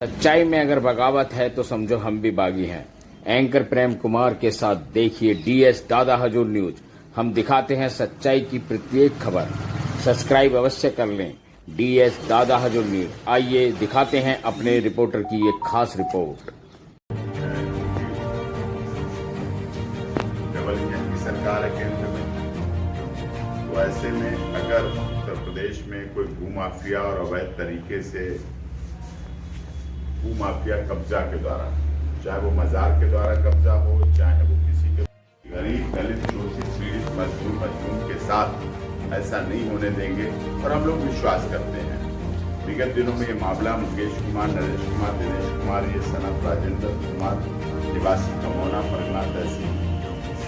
सच्चाई में अगर बगावत है तो समझो हम भी बागी हैं। एंकर प्रेम कुमार के साथ देखिए डीएस दादा हजूर न्यूज। हम दिखाते हैं सच्चाई की प्रत्येक खबर। सब्सक्राइब अवश्य कर लें डीएस दादा हजूर न्यूज। आइए दिखाते हैं अपने रिपोर्टर की एक खास रिपोर्ट। डबल इंजन की सरकार है केंद्र में, तो ऐसे में अगर उत्तर प्रदेश में कोई भूमाफिया और अवैध तरीके से भूमाफिया कब्जा के द्वारा, चाहे वो मजार के द्वारा कब्जा हो, चाहे वो किसी के गरीब दलित शोषित पीड़ित मजलूम के साथ, ऐसा नहीं होने देंगे। और हम लोग विश्वास करते हैं। विगत दिनों में ये मामला मुकेश कुमार, नरेश कुमार, दिनेश कुमार, ये सनत राजेंद्र कुमार निवासी कमौना परगना तहसील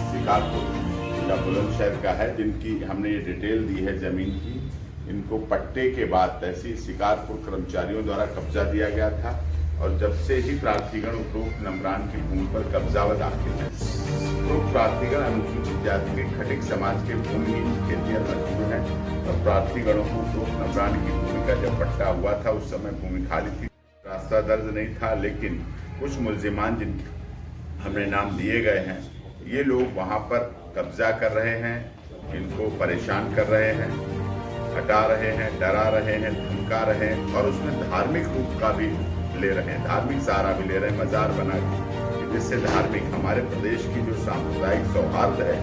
शिकारपुर जिला बुलंदशहर का है, जिनकी हमने ये डिटेल दी है जमीन की। इनको पट्टे के बाद तहसील शिकारपुर कर्मचारियों द्वारा कब्जा दिया गया था, और जब से ही प्रार्थीगण उपरोक्त नमरान की भूमि पर कब्जा व दाखिल है। उपरोक्त प्रार्थीगण अनुसूचित जाति के खटिक समाज के भूमिहीन खेतिहर मजदूर हैं, और प्रार्थीगणों को उपरोक्त नमरान की भूमि का जब पट्टा हुआ था उस समय भूमि खाली थी, रास्ता दर्ज नहीं था। लेकिन कुछ मुल्जिमान जिनके हमने नाम दिए गए हैं, ये लोग वहाँ पर कब्जा कर रहे हैं, इनको परेशान कर रहे हैं, हटा रहे हैं, डरा रहे हैं, धमका रहे हैं, और उसमें धार्मिक रूप का भी ले रहे हैं, धार्मिक सहारा भी ले रहे हैं, मजार बना के, जिससे धार्मिक हमारे प्रदेश की जो सांप्रदायिक सौहार्द है,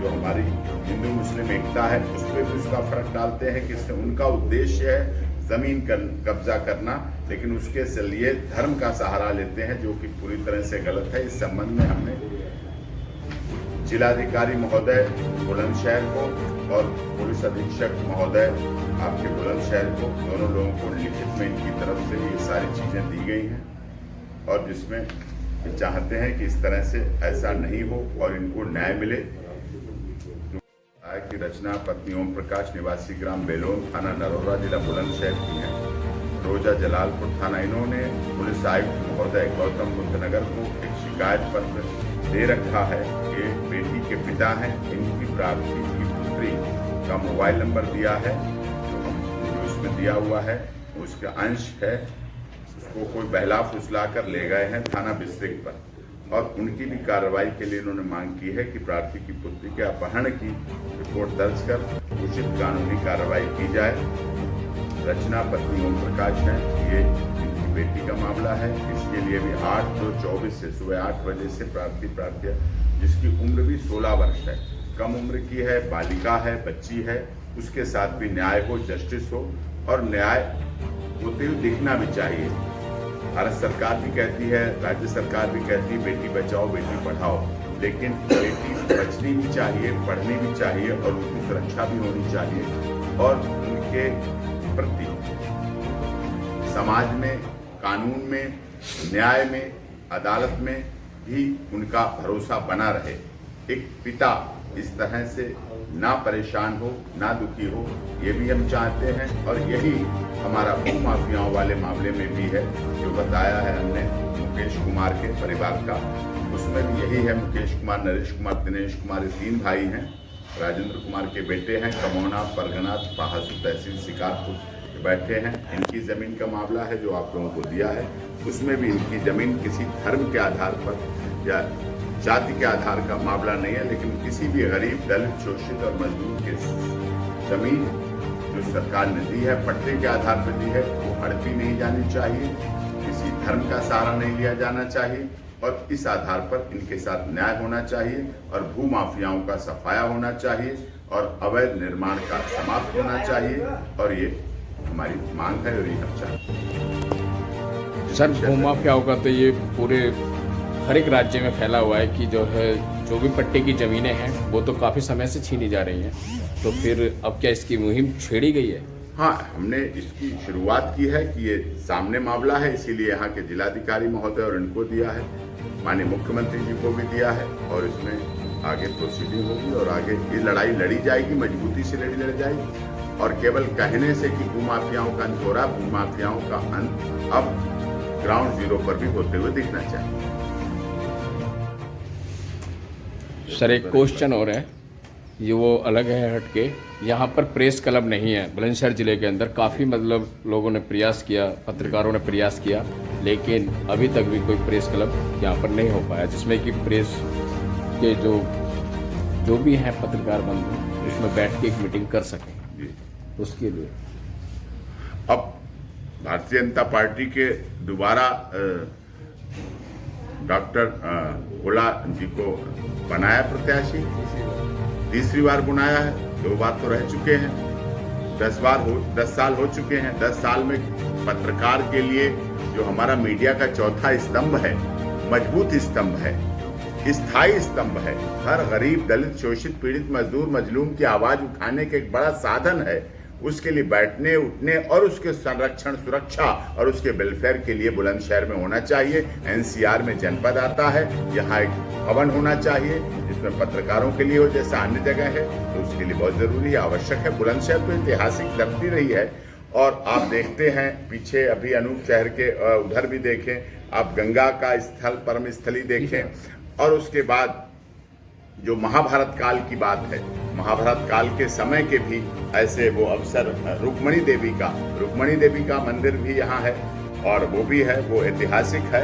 जो हमारी हिंदू मुस्लिम एकता है, उस पर भी उसका फर्क डालते हैं कि इससे उनका उद्देश्य है जमीन कब्जा करना, लेकिन उसके लिए धर्म का सहारा लेते हैं, जो कि पूरी तरह से गलत है। इस संबंध में हमने जिलाधिकारी महोदय बुलंदशहर को और पुलिस अधीक्षक महोदय आपके बुलंदशहर को, दोनों लोगों को लिखित में इनकी तरफ से ये सारी चीजें दी गई हैं, और जिसमें चाहते हैं कि इस तरह से ऐसा नहीं हो और इनको न्याय मिले। की रचना पत्नी ओम प्रकाश निवासी ग्राम बेलोन थाना नरोरा जिला बुलंदशहर की है। रोजा जलालपुर थाना, इन्होंने पुलिस आयुक्त महोदय गौतम बुद्ध नगर को एक शिकायत पत्र दे रखा है। ये बेटी के पिता हैं, इनकी प्रार्थी की पुत्री का मोबाइल नंबर दिया है, जो उसमें दिया हुआ है, उसका अंश है, उसको कोई बहला फुसला कर ले गए हैं थाना बिस्ट्रिक्ट पर, और उनकी भी कार्रवाई के लिए इन्होंने मांग की है कि प्रार्थी की पुत्री के अपहरण की रिपोर्ट दर्ज कर उचित कानूनी कार्रवाई की जाए। रचना पत्नी ओम प्रकाश है, ये इनकी बेटी का मामला है। इसके लिए भी 8/2/24 से सुबह 8 बजे से प्रार्थी जिसकी उम्र भी 16 वर्ष है, कम उम्र की है, बालिका है, बच्ची है, उसके साथ भी न्याय हो, जस्टिस हो, और न्याय होते हुए दिखना भी चाहिए। भारत सरकार भी कहती है, राज्य सरकार भी कहती है बेटी बचाओ बेटी पढ़ाओ, लेकिन बेटी बचनी भी चाहिए, पढ़नी भी चाहिए, और उनकी सुरक्षा भी होनी चाहिए, और उनके प्रति समाज में, कानून में, न्याय में, अदालत में भी उनका भरोसा बना रहे। एक पिता इस तरह से ना परेशान हो, ना दुखी हो, ये भी हम चाहते हैं, और यही हमारा भूमाफियाओं वाले मामले में भी है, जो बताया है हमने मुकेश कुमार के परिवार का, उसमें भी यही है। मुकेश कुमार, नरेश कुमार, दिनेश कुमार, ये 3 भाई हैं, राजेंद्र कुमार के बेटे हैं, कमौना परगना पहासू तहसील शिकारपुर बैठे हैं। इनकी जमीन का मामला है जो आप लोगों को दिया है, उसमें भी इनकी जमीन किसी धर्म के आधार पर या जाति के आधार का मामला नहीं है, लेकिन किसी भी गरीब दलित शोषित और मजदूर के जमीन जो सरकार ने दी है, पट्टे के आधार पर दी है, वो हड़पी नहीं जानी चाहिए, किसी धर्म का सहारा नहीं लिया जाना चाहिए, और इस आधार पर इनके साथ न्याय होना चाहिए, और भूमाफियाओं का सफाया होना चाहिए, और अवैध निर्माण का समाप्त होना चाहिए, और ये हमारी मांग है और ये हम चाहते हैं। सर, भूमाफियाओं का तो ये पूरे हर एक राज्य में फैला हुआ है कि जो है, जो भी पट्टे की ज़मीनें हैं वो तो काफ़ी समय से छीनी जा रही हैं, तो फिर अब क्या इसकी मुहिम छेड़ी गई है? हाँ, हमने इसकी शुरुआत की है कि ये सामने मामला है, इसीलिए यहाँ के जिलाधिकारी महोदय और इनको दिया है, माननीय मुख्यमंत्री जी को भी दिया है, और इसमें आगे प्रोसीडिंग होगी, और आगे ये लड़ाई लड़ी जाएगी, मजबूती से लड़ी जाएगी, और केवल कहने से कि भूमाफियाओं का अंत हो रहा, भूमाफियाओं का अंत अब ग्राउंड जीरो पर भी होते हुए दिखना चाहिए। सर, एक क्वेश्चन और है, ये वो अलग है हटके, यहाँ पर प्रेस क्लब नहीं है। बुलंदशहर जिले के अंदर काफ़ी मतलब लोगों ने प्रयास किया, पत्रकारों ने प्रयास किया, लेकिन अभी तक भी कोई प्रेस क्लब यहाँ पर नहीं हो पाया जिसमें कि प्रेस के जो भी हैं पत्रकार बंधु इसमें बैठ के एक मीटिंग कर सकें। जी। उसके लिए अब भारतीय जनता पार्टी के दोबारा डॉक्टर ओला जी को बनाया प्रत्याशी, तीसरी बार बुलाया है। 2 बार तो रह चुके हैं, 10 साल हो चुके हैं। 10 साल में पत्रकार के लिए जो हमारा मीडिया का चौथा स्तंभ है, मजबूत स्तंभ है, स्थायी स्तंभ है, हर गरीब, दलित, शोषित, पीड़ित, मजदूर, मजलूम की आवाज उठाने के एक बड़ा साधन है, उसके लिए बैठने उठने और उसके संरक्षण, सुरक्षा और उसके वेलफेयर के लिए बुलंदशहर में होना चाहिए। एनसीआर में जनपद आता है, यहाँ एक भवन होना चाहिए जिसमें पत्रकारों के लिए हो जैसा अन्य जगह है, तो उसके लिए बहुत जरूरी है, आवश्यक है। बुलंदशहर तो ऐतिहासिक धरती रही है और आप देखते हैं पीछे अभी अनूप शहर के उधर भी देखें, आप गंगा का स्थल, परम स्थली देखें। और उसके बाद जो महाभारत काल की बात है, महाभारत काल के समय के भी ऐसे वो अवसर, रुक्मणी देवी का मंदिर भी यहाँ है और वो भी है, वो ऐतिहासिक है।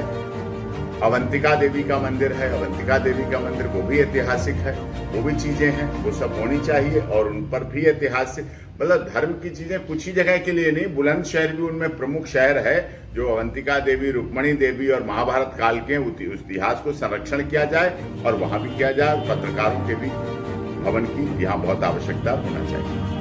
अवंतिका देवी का मंदिर है, अवंतिका देवी का मंदिर वो भी ऐतिहासिक है। वो भी चीजें हैं, वो सब होनी चाहिए और उन पर भी ऐतिहासिक, मतलब धर्म की चीजें कुछ ही जगह के लिए नहीं, बुलंदशहर भी उनमें प्रमुख शहर है जो अवंतिका देवी, रुक्मणी देवी और महाभारत काल के उस इतिहास को संरक्षण किया जाए और वहां भी किया जाए। पत्रकारों के भी भवन की यहाँ बहुत आवश्यकता होना चाहिए।